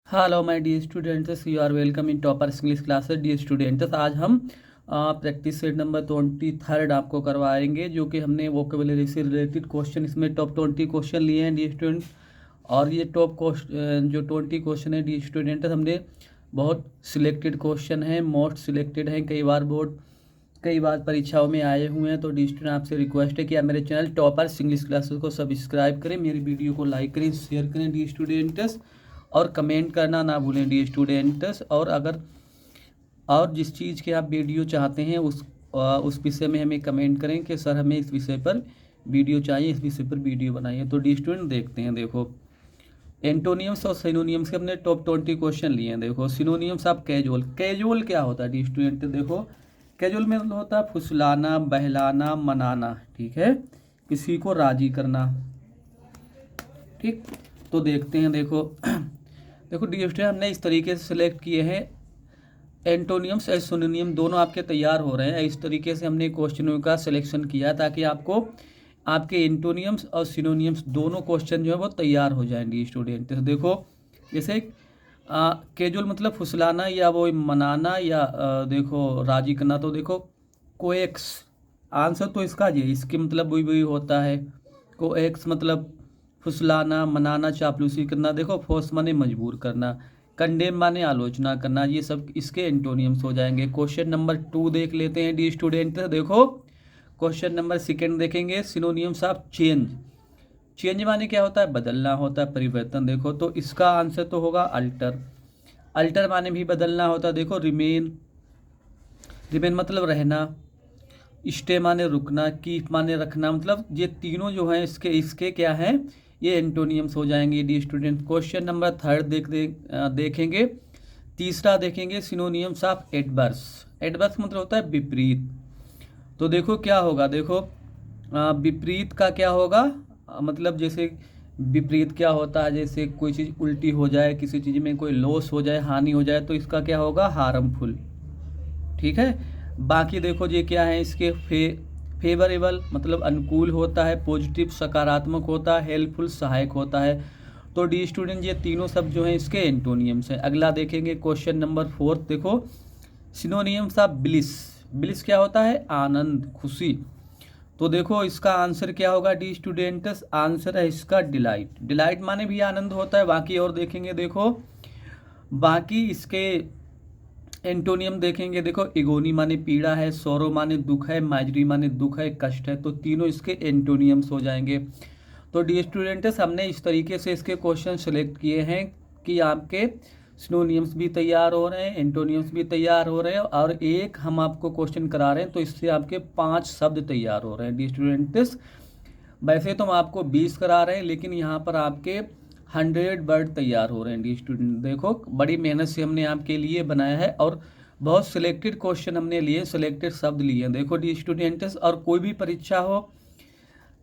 Hello my dear students, you are welcome in toppers English classes. Dear students, आज हम practice set number 23 आपको करवाएंगे, जो कि हमने वोकेबलरी से रिलेटेड क्वेश्चन, इसमें टॉप 20 क्वेश्चन लिए हैं डियर स्टूडेंट्स। और ये टॉप जो 20 क्वेश्चन है डियर स्टूडेंट्स, हमने बहुत सिलेक्टेड क्वेश्चन हैं, मोस्ट सिलेक्टेड हैं, कई बार परीक्षाओं में आए हुए हैं। तो डियर स्टूडेंट, आपसे रिक्वेस्ट है कि आप मेरे चैनल टॉपर्स इंग्लिश क्लासेस को सब्सक्राइब करें, मेरी वीडियो को लाइक करें, शेयर करें डियर स्टूडेंट्स, और कमेंट करना ना भूलें डियर स्टूडेंट्स। और जिस चीज़ के आप वीडियो चाहते हैं उस विषय में हमें कमेंट करें कि सर हमें इस विषय पर वीडियो चाहिए, इस विषय पर वीडियो बनाइए। तो डियर स्टूडेंट देखते हैं, देखो एंटोनियम्स और सिनोनियम्स के हमने टॉप 20 क्वेश्चन लिए हैं। देखो सिनोनियम्स आप कैजुअल, कैजुअल क्या होता है डियर स्टूडेंट? देखो कैजुअल में मतलब होता है फुसलाना, बहलाना, मनाना, ठीक है, किसी को राजी करना, ठीक। तो देखते हैं, देखो देखो डियर स्टूडेंट, हमने इस तरीके से सिलेक्ट किए हैं एंटोनियम्स और सिनोनियम, दोनों आपके तैयार हो रहे हैं। इस तरीके से हमने क्वेश्चनों का सिलेक्शन किया ताकि आपको आपके एंटोनियम्स और सिनोनियम्स दोनों क्वेश्चन जो है वो तैयार हो जाएं डियर स्टूडेंट। तो देखो जैसे कैजुअल मतलब फुसलाना या वो मनाना या देखो राजी करना। तो देखो कोएक्स, आंसर तो इसका ये, इसके मतलब वही होता है। कोएक्स मतलब फुसलाना, मनाना, चापलूसी करना। देखो फोर्स माने मजबूर करना, कंडेम माने आलोचना करना। ये सब इसके एंटोनियम्स हो जाएंगे। क्वेश्चन नंबर 2 देख लेते हैं डी स्टूडेंट। देखो क्वेश्चन नंबर 2 देखेंगे, सिनोनियम्स ऑफ चेंज। चेंज माने क्या होता है? बदलना होता है, परिवर्तन। देखो तो इसका आंसर तो होगा अल्टर। अल्टर माने भी बदलना होता है। देखो रिमेन, रिमेन मतलब रहना। स्टे माने रुकना, कीप माने रखना। मतलब ये तीनों जो हैं इसके क्या हैं, ये एंटोनियम्स हो जाएंगे डी स्टूडेंट। क्वेश्चन नंबर 3 देखेंगे। तीसरा देखेंगे सिनोनियम्स ऑफ एडवर्स। एडवर्स मतलब होता है विपरीत। तो देखो क्या होगा, देखो विपरीत का क्या होगा, मतलब जैसे विपरीत क्या होता है, जैसे कोई चीज़ उल्टी हो जाए, किसी चीज़ में कोई लॉस हो जाए, हानि हो जाए, तो इसका क्या होगा? हार्मफुल, ठीक है। बाकी देखो ये क्या है, इसके फेवरेबल मतलब अनुकूल होता है, पॉजिटिव सकारात्मक होता है, हेल्पफुल सहायक होता है। तो डी स्टूडेंट, ये तीनों सब जो हैं इसके एंटोनियम्स हैं। अगला देखेंगे क्वेश्चन नंबर 4। देखो सिनोनियम्स ऑफ ब्लिस। ब्लिस क्या होता है? आनंद, खुशी। तो देखो इसका आंसर क्या होगा डी स्टूडेंट्स? आंसर है इसका डिलाइट। डिलाइट माने भी आनंद होता है। बाकी और देखेंगे, देखो बाकी इसके एंटोनियम देखेंगे। देखो इगोनी माने पीड़ा है, सोरो माने दुख है, माइजरी माने दुख है, कष्ट है। तो तीनों इसके एंटोनियम्स हो जाएंगे। तो डी स्टूडेंट्स, हमने इस तरीके से इसके क्वेश्चन सेलेक्ट किए हैं कि आपके सिनोनियम्स भी तैयार हो रहे हैं, एंटोनियम्स भी तैयार हो रहे हैं, और एक हम आपको क्वेश्चन करा रहे हैं, तो इससे आपके 5 शब्द तैयार हो रहे हैं डी स्टूडेंट्स। वैसे तो हम आपको 20 करा रहे हैं, लेकिन यहाँ पर आपके 100 वर्ड तैयार हो रहे हैं डी स्टूडेंट। देखो बड़ी मेहनत से हमने आपके लिए बनाया है, और बहुत सिलेक्टेड क्वेश्चन हमने लिए, सिलेक्टेड शब्द लिए हैं। देखो डी स्टूडेंट्स, और कोई भी परीक्षा हो,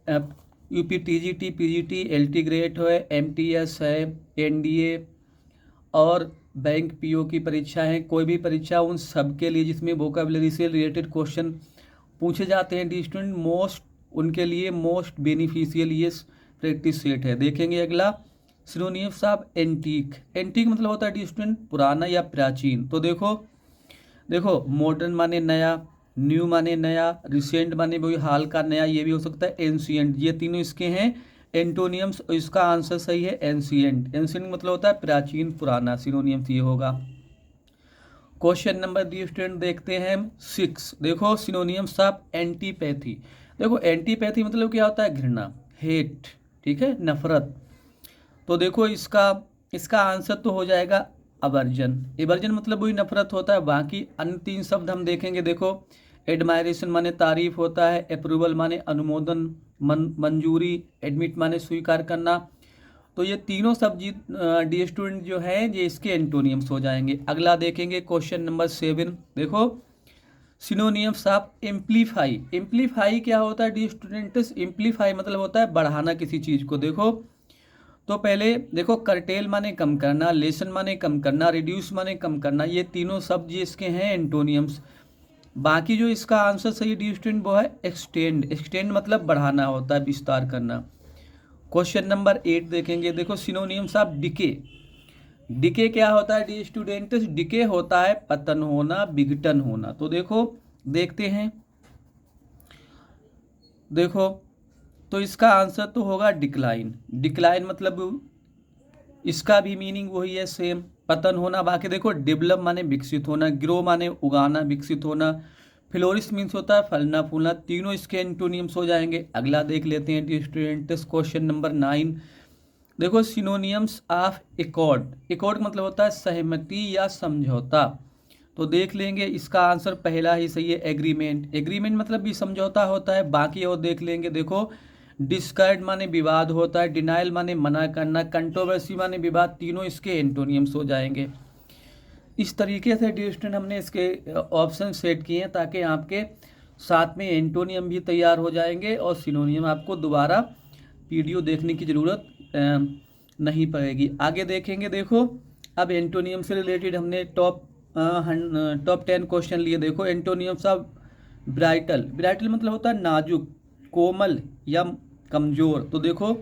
UP TGT, PGT, LT grade हो, एमटीएस है, एनडीए और बैंक पीओ की परीक्षा है, कोई भी परीक्षा, उन सब के लिए जिसमें वोकेबलरी से रिलेटेड क्वेश्चन पूछे जाते हैं डी स्टूडेंट, उनके लिए मोस्ट बेनिफिशियल ये प्रैक्टिस सेट है। देखेंगे अगला सिनोनिम्स ऑफ एंटीक। एंटीक मतलब होता है डी स्टूडेंट पुराना या प्राचीन। तो देखो मॉडर्न माने नया, न्यू माने नया, रिसेंट माने वही हाल का नया, ये भी हो सकता है एंशियंट। ये तीनों इसके हैं एंटोनियम्स। इसका आंसर सही है एंशियंट। एंशियंट मतलब होता है प्राचीन, पुराना। सिनोनियम्स ये होगा। क्वेश्चन नंबर डी स्टूडेंट देखते हैं 6। देखो सिनोनियम्स ऑफ एंटीपैथी। देखो एंटीपैथी मतलब क्या होता है? घृणा, हेट, ठीक है, नफरत। तो देखो इसका इसका आंसर तो हो जाएगा अवर्जन। एवर्जन मतलब वही नफरत होता है। बाकी अन्य 3 शब्द हम देखेंगे। देखो एडमायरेशन माने तारीफ होता है, अप्रूवल माने अनुमोदन, मंजूरी, एडमिट माने स्वीकार करना। तो ये तीनों शब्द डी स्टूडेंट जो है ये इसके एंटोनियम्स हो जाएंगे। अगला देखेंगे क्वेश्चन नंबर 7। देखो सिनोनियम्स ऑफ एम्पलीफाई। एम्पलीफाई क्या होता है डी स्टूडेंट्स? एम्पलीफाई मतलब होता है बढ़ाना किसी चीज़ को। देखो तो पहले देखो कर्टेल माने कम करना, लेसन माने कम करना, रिड्यूस माने कम करना। ये तीनों शब्द ये इसके हैं एंटोनियम्स। बाकी जो इसका आंसर सही डी स्टूडेंट वो है एक्सटेंड। एक्सटेंड मतलब बढ़ाना होता है, विस्तार करना। क्वेश्चन नंबर 8 देखेंगे। देखो सिनोनियम्स ऑफ डिके। डिके क्या होता है डी स्टूडेंट्स? डिके होता है पतन होना, विघटन होना। तो देखो, देखते हैं, देखो, तो इसका आंसर तो होगा डिक्लाइन। डिक्लाइन मतलब इसका भी मीनिंग वही है, सेम, पतन होना। बाकी देखो, डेवलप माने विकसित होना, ग्रो माने उगाना, विकसित होना, फ्लोरिश मीन्स होता है फलना फूलना। तीनों इसके एंटोनियम्स हो जाएंगे। अगला देख लेते हैं डी स्टूडेंट्स, क्वेश्चन नंबर 9। देखो, सिनोनियम्स ऑफ एकॉर्ड। एकॉर्ड मतलब होता है सहमति या समझौता। तो देख लेंगे, इसका आंसर पहला ही सही है, एग्रीमेंट। एग्रीमेंट मतलब भी समझौता होता है। बाकी और देख लेंगे, देखो, डिस्कर्ड माने विवाद होता है, डिनाइल माने मना करना, कंट्रोवर्सी माने विवाद। तीनों इसके एंटोनियम्स हो जाएंगे। इस तरीके से डी स्टूडेंट हमने इसके ऑप्शन सेट किए हैं ताकि आपके साथ में एंटोनियम भी तैयार हो जाएंगे और सिनोनियम आपको दोबारा वीडियो देखने की ज़रूरत नहीं पड़ेगी। आगे देखेंगे, देखो, अब एंटोनियम से रिलेटेड हमने टॉप 10 क्वेश्चन लिए। देखो, एंटोनियम्स ऑफ ब्राइटल। ब्राइटल मतलब होता है नाजुक, कोमल या कमज़ोर। तो देखो,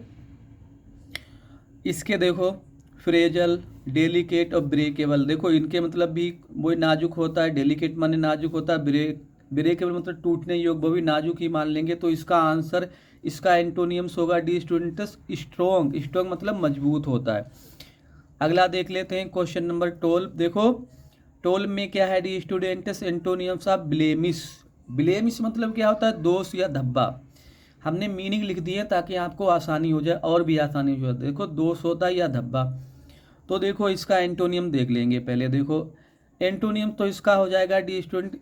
इसके देखो, फ्रेजल, डेलिकेट और ब्रेकेबल। देखो, इनके मतलब भी वही नाजुक होता है। डेलिकेट माने नाजुक होता है, ब्रेकेबल मतलब टूटने योग्य, वो भी नाजुक ही मान लेंगे। तो इसका आंसर, इसका एंटोनियम्स होगा डी स्टूडेंट्स स्ट्रॉन्ग। स्ट्रॉन्ग मतलब मजबूत होता है। अगला देख लेते हैं, क्वेश्चन नंबर 12। देखो, 12 में क्या है D students? एंटोनियम्स of blemish. Blemish मतलब क्या होता है? दोष या धब्बा। हमने मीनिंग लिख दिए ताकि आपको आसानी हो जाए, और भी आसानी हो जाए। देखो, दोष होता है या धब्बा। तो देखो, इसका एंटोनियम देख लेंगे पहले। देखो, एंटोनियम तो इसका हो जाएगा डी स्टूडेंट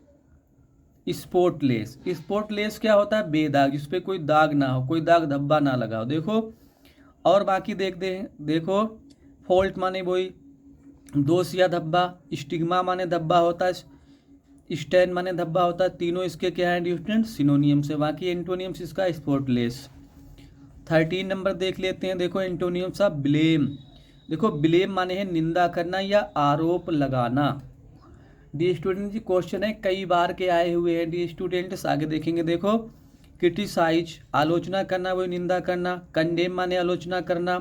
स्पॉटलेस। स्पॉटलेस क्या होता है? बेदाग, जिस पे कोई दाग ना हो, कोई दाग धब्बा ना लगा हो। देखो, और बाकी देखते हैं। देखो, फॉल्ट माने वही दोष या धब्बा, स्टिग्मा माने धब्बा होता है, स्टैन माने धब्बा होता है। तीनों इसके क्या है स्टूडेंट? सिनोनियम से। बाकी एंटोनियम्स इसका स्पॉटलेस। 13 नंबर देख लेते हैं। देखो, एंटोनियम्स ऑफ ब्लेम। देखो, ब्लेम माने है निंदा करना या आरोप लगाना। डी स्टूडेंट जी, क्वेश्चन है कई बार के आए हुए हैं डी स्टूडेंट्स। आगे देखेंगे, देखो, क्रिटिसाइज आलोचना करना, वही निंदा करना। कंडेम माने आलोचना करना।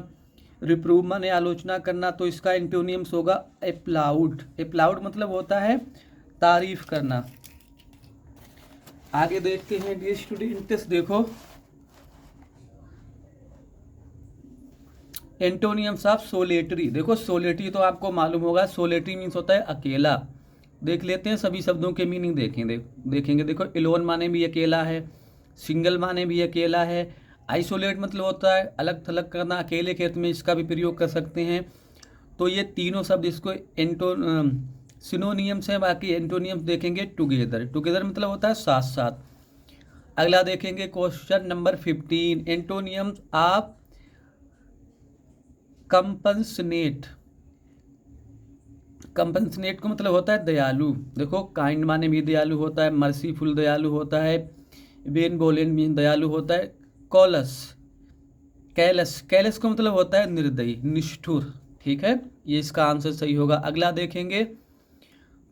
रिप्रूव माने आलोचना करना। तो इसका एंटोनियम्स होगा एप्लाउड। एप्लाउड मतलब होता है तारीफ करना। आगे देखते हैं डी स्टूडेंट्स। देखो, एंटोनियम्स ऑफ सोलेटरी। देखो, सोलेटरी तो आपको मालूम होगा, सोलेटरी मीन्स होता है अकेला। देख लेते हैं, सभी शब्दों के मीनिंग देखेंगे। देखो, एलोन माने भी अकेला है, सिंगल माने भी अकेला है। आइसोलेट मतलब होता है अलग थलग करना, अकेले खेत में इसका भी प्रयोग कर सकते हैं। तो ये तीनों शब्द इसको सिनोनियम्स हैं। बाकी एंटोनियम्स देखेंगे टुगेदर। टुगेदर मतलब होता है साथ साथ। अगला देखेंगे, question number 15। Antonyms of compassionate. Compassionate को मतलब होता है दयालु। देखो, काइंड माने भी दयालु होता है, मर्सीफुल दयालु होता है, बेनवोलेंट भी दयालु होता है। कॉलस, कैलस, कैलस को मतलब होता है निर्दयी, निष्ठुर। ठीक है, ये इसका आंसर सही होगा। अगला देखेंगे,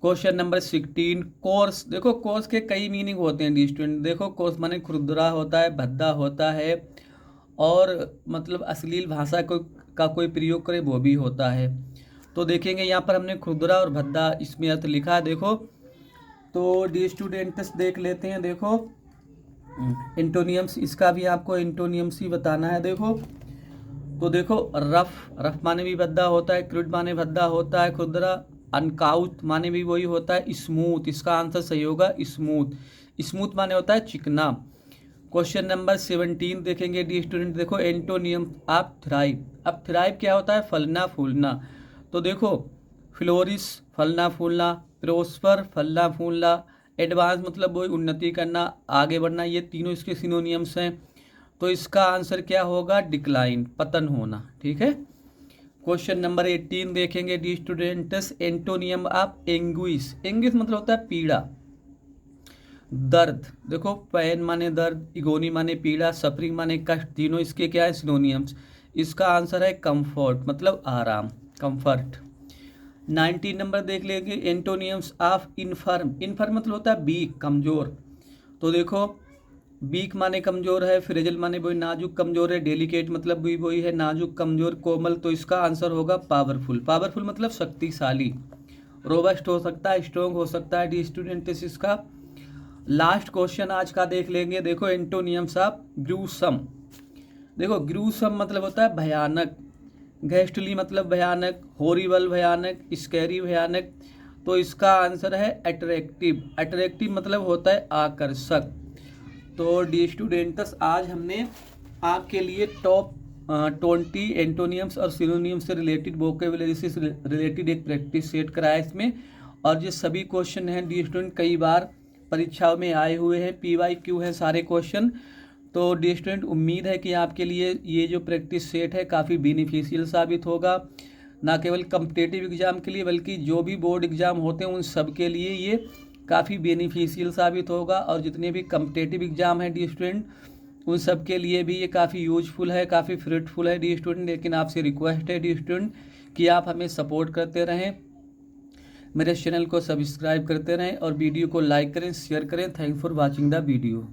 क्वेश्चन नंबर 16। कोर्स। देखो, कोर्स के कई मीनिंग होते हैं डी स्टूडेंट। देखो, कोर्स माने खुरदरा होता है, भद्दा होता है, और मतलब अश्लील भाषा का कोई प्रयोग करे वो भी होता है। तो देखेंगे, यहाँ पर हमने खुरदरा और भद्दा इसमें अर्थ लिखा है। देखो, तो डी स्टूडेंट्स देख लेते हैं। देखो, एंटोनियम्स, इसका भी आपको एंटोनियम्स ही बताना है। देखो, तो देखो, रफ, रफ माने भी भद्दा होता है, क्रूड माने भद्दा होता है, खुरदरा। अनकाउथ माने भी वही होता है, स्मूथ। इसका आंसर सही होगा स्मूथ। स्मूथ माने होता है चिकना। क्वेश्चन नंबर 17 देखेंगे डी स्टूडेंट। देखो, एंटोनियम ऑफ थ्राइव। अब थ्राइव क्या होता है? फलना फूलना। तो देखो, फ्लोरिश फलना फूलना, प्रोस्पर फलना फूलना, एडवांस मतलब वही उन्नति करना, आगे बढ़ना। ये तीनों इसके सिनोनियम्स हैं। तो इसका आंसर क्या होगा? डिक्लाइन, पतन होना। ठीक है। क्वेश्चन नंबर 18 देखेंगे D students. Antonym of anguish. Anguish मतलब होता है पीड़ा, दर्द। देखो, पैन माने दर्द, इगोनी माने पीड़ा, सफरिंग माने कष्ट। तीनों इसके क्या है? सिनोनियम्स। इसका आंसर है कंफर्ट, मतलब आराम, कंफर्ट। 19 नंबर देख लेंगे, एंटोनियम्स ऑफ इनफर्म। इनफर्म मतलब होता है वीक, कमजोर। तो देखो, वीक माने कमज़ोर है, फ्रेजिल माने वही नाजुक कमज़ोर है, डेलिकेट मतलब भी वही है नाजुक कमज़ोर, कोमल, तो इसका आंसर होगा पावरफुल। पावरफुल मतलब शक्तिशाली। रोबस्ट हो सकता है, स्ट्रॉन्ग हो सकता है। डी स्टूडेंट इसका लास्ट क्वेश्चन आज का देख लेंगे। देखो एंटोनियम्स ऑफ ग्रूसम। देखो ग्रूसम मतलब होता है भयानक, घेस्टली मतलब भयानक, हॉरिबल भयानक, स्कैरी भयानक, तो इसका आंसर है अट्रैक्टिव। अट्रैक्टिव मतलब होता है आकर्षक। तो डी स्टूडेंट्स आज हमने आपके लिए टॉप 20 एंटोनियम्स और सिनोनियम्स से रिलेटेड वोकेबुलरी से रिलेटेड एक प्रैक्टिस सेट कराया इसमें। और ये सभी क्वेश्चन हैं डी स्टूडेंट कई बार परीक्षाओं में आए हुए हैं, PYQ है सारे क्वेश्चन। तो डी स्टूडेंट उम्मीद है कि आपके लिए ये जो प्रैक्टिस सेट है काफ़ी बेनिफिशियल साबित होगा, ना केवल कम्पिटिटिव एग्ज़ाम के लिए बल्कि जो भी बोर्ड एग्ज़ाम होते हैं उन सब के लिए ये काफ़ी बेनिफिशियल साबित होगा। और जितने भी कम्पिटिटिव एग्ज़ाम हैं डी स्टूडेंट उन सब के लिए भी ये काफ़ी यूजफुल है, काफ़ी फ्रूटफुल है डी स्टूडेंट। लेकिन आपसे रिक्वेस्ट है डी स्टूडेंट कि आप हमें सपोर्ट करते रहें, मेरे चैनल को सब्सक्राइब करते रहें और वीडियो को लाइक करें, शेयर करें। Thanks for watching the video.